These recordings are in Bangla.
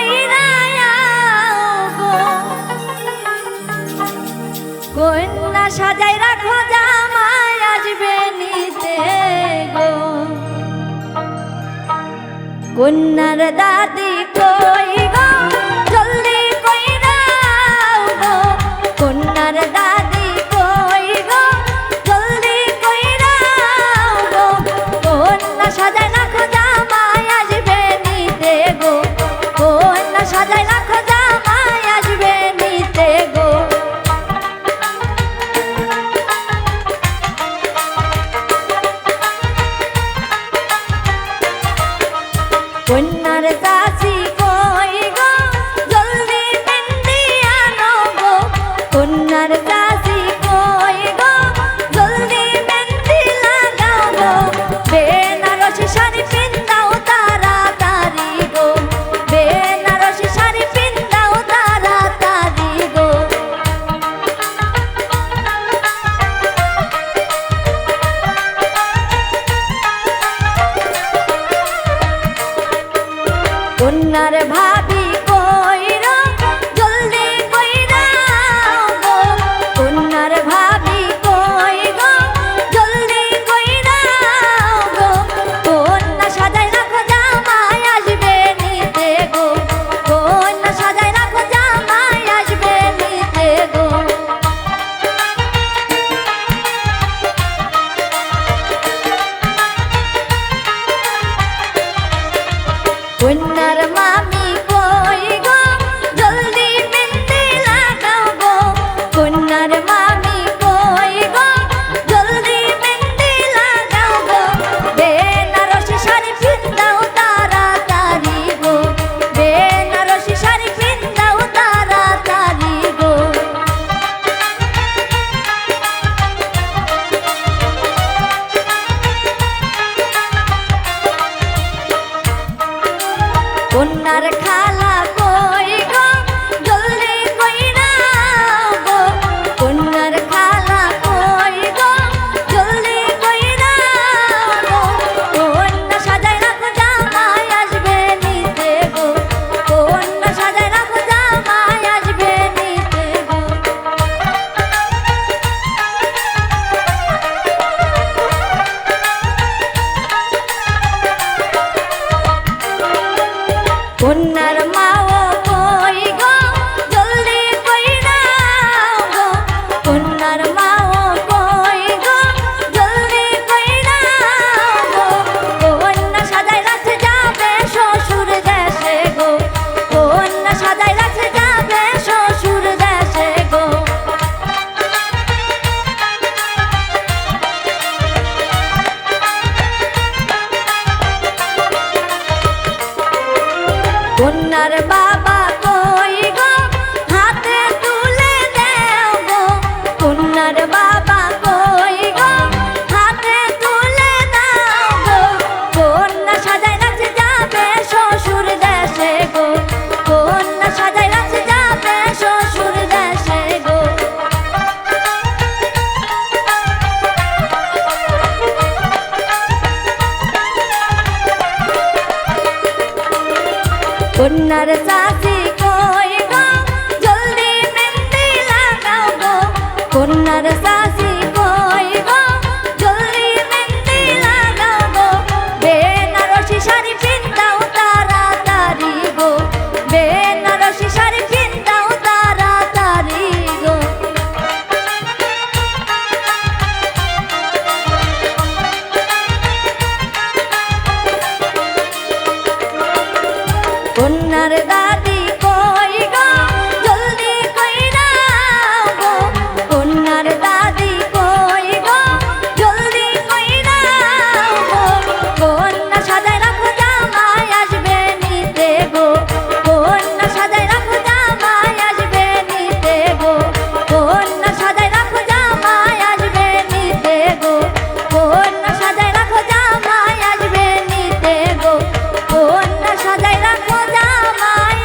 কইরা গো কন্যা সাজাই রাখো জামাই আসবে নিতে গো কন্যার দাদি কই গো জলদি কইরা গো কন্যার দাদি কই গো জলদি কইরা গো কন্যা সাজাই রাখো জামাই আসবে নিতে গো কন্যা সাজাই রাখো জামাই আসবে নিতে গো কন্যার চাচি কই গো জলদি মেহেন্দি আনো গো কন্যার চাচি কই গো জলদি মেহেন্দি লাগাও গো বেনারসি শাড়ি পিন্দাও তাড়াতাড়ি গো বেনারসি শাড়ি পিন্দাও তাড়াতাড়ি গো কন্যার ভাবি কইরা জলদি কইরা গো কন্যার ভাবি কই গো জলদি কইরা গো কন্যা সাজাই রাখো জামাই আসবে নিতে গো কন্যা সাজাই রাখো জামাই আসবে নিতে গো কন্যার মামি কই গো জলদি মেহেন্দি লাগাও গো কন্যার মামি কই গো জলদি মেহেন্দি লাগাও গো বেনারসি শাড়ি পিন্দাও তাড়াতাড়ি গো বেনারসি শাড়ি পিন্দাও তাড়াতাড়ি গো কন্যার খালা কই গো জলদি কইরা গো কন্যার খালা কই গো জলদি কইরা গো কন্যা সাজাই রাখো জামাই আসবে নিতে গো কন্যা সাজাই রাখো জামাই আসবে নিতে গো কন্যার মাও কই গো জলদি কইরা গো কন্যার মাও কই গো জলদি কইরা গো কন্যা সাজাই রাখতে যাবে শ্বশুর দেশে গো কন্যা সাজাই রাখতে যাবে শ্বশুর দেশে গো কন্যার বাবা কই গো হাতে তুলে দেও গো কন্যার বাবা কই গো হাতে তুলে দাও গো কন্যা সাজাই রাখতে যাবে শ্বশুর দেশে গো কন্যা সাজাই রাখতে যাবে শ্বশুর দেশে গো কন্যার চাচি কই গো জলদি মেহেন্দি লাগাও গো কন্যার চাচি কই গো জলদি মেহেন্দি লাগাও গো বেনারসি শাড়ি পিন্দাও তাড়াতাড়ি গো বেনারসি শাড়ি পিন্দাও তাড়াতাড়ি গো কন্যার দাদি কই গো জলদি কইরা গো কন্যার দাদি কই গো জলদি কইরা গো কন্যা সাজাই রাখো জামাই আসবে নিতে গো কন্যা সাজাই রাখো জামাই আসবে নিতে গো কন্যা সাজাই রাখো জামাই আসবে নিতে গো কন্যা সাজাই রাখো জামাই আসবে নিতে গো কন্যা সাজাই রাখো জামাই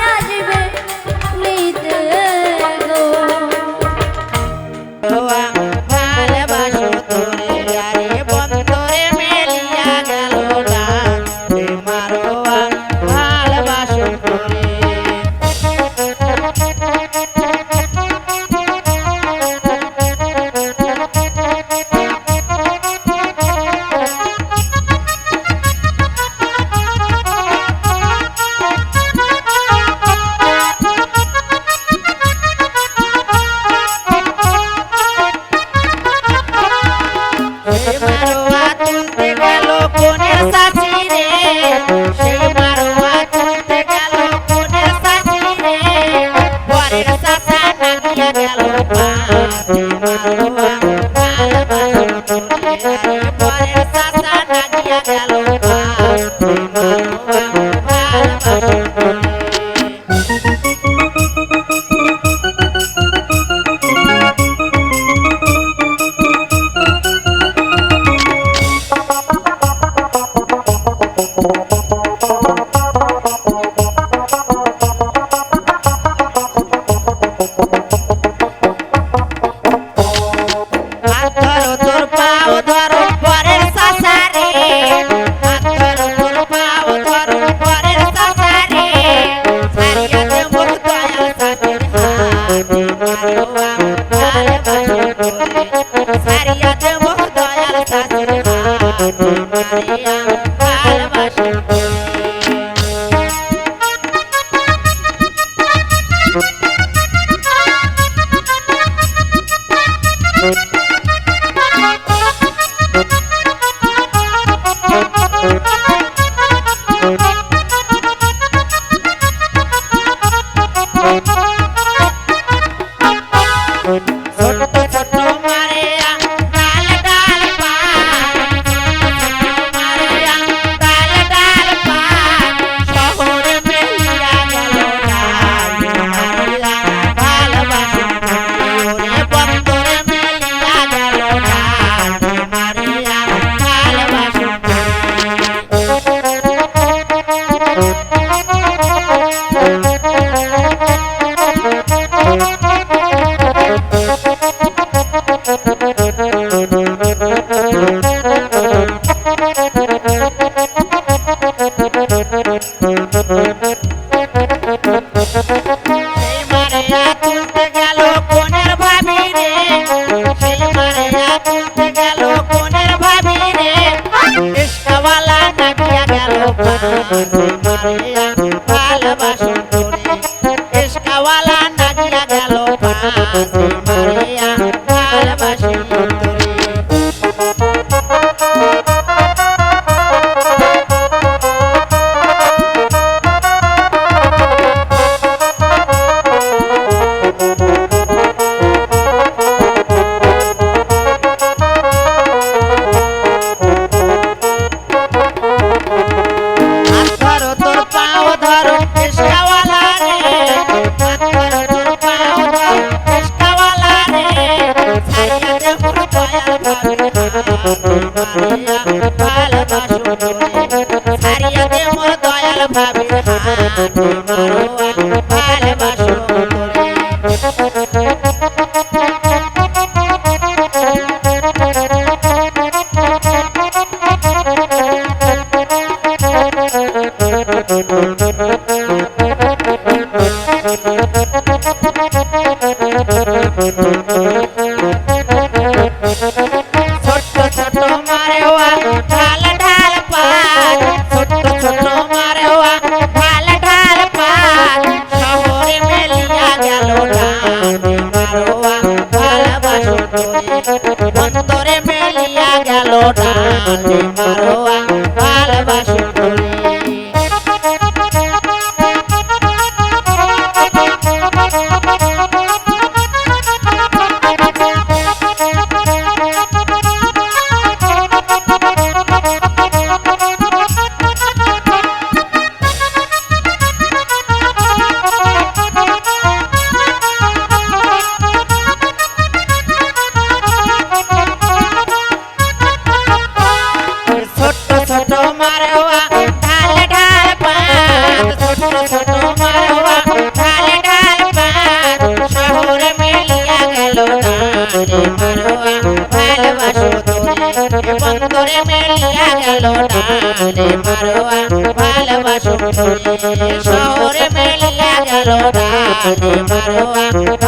শহরে মেলিয়া গেল ডালে মারোয়া